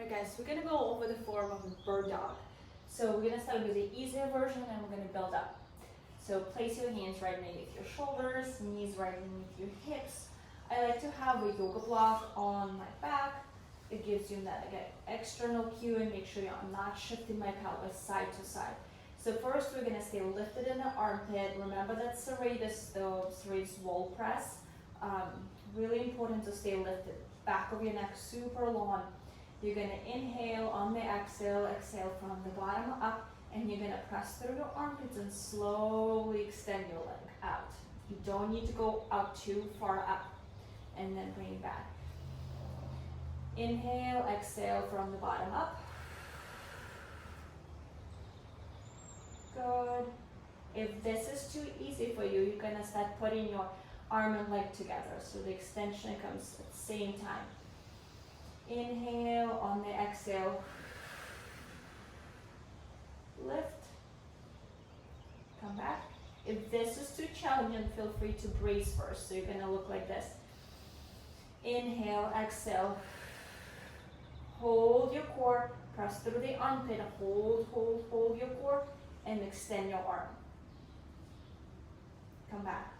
Alright guys, we're gonna go over the form of a bird dog. So we're gonna start with the easier version and we're gonna build up. So place your hands right underneath your shoulders, knees right underneath your hips. I like to have a yoga block on my back. It gives you that again, external cue and make sure I'm not shifting my pelvis side to side. So first we're gonna stay lifted in the armpit. Remember that serratus, the serratus wall press. Really important to stay lifted. Back of your neck super long. You're gonna inhale on the exhale, exhale from the bottom up, and you're gonna press through your armpits and slowly extend your leg out. You don't need to go out too far up, and then bring it back. Inhale, exhale from the bottom up. Good. If this is too easy for you, you're gonna start putting your arm and leg together, so the extension comes at the same time. Inhale, on the exhale, lift, come back. If this is too challenging, feel free to brace first, so you're gonna look like this. Inhale, exhale, hold your core, press through the armpit, hold your core, and extend your arm. Come back.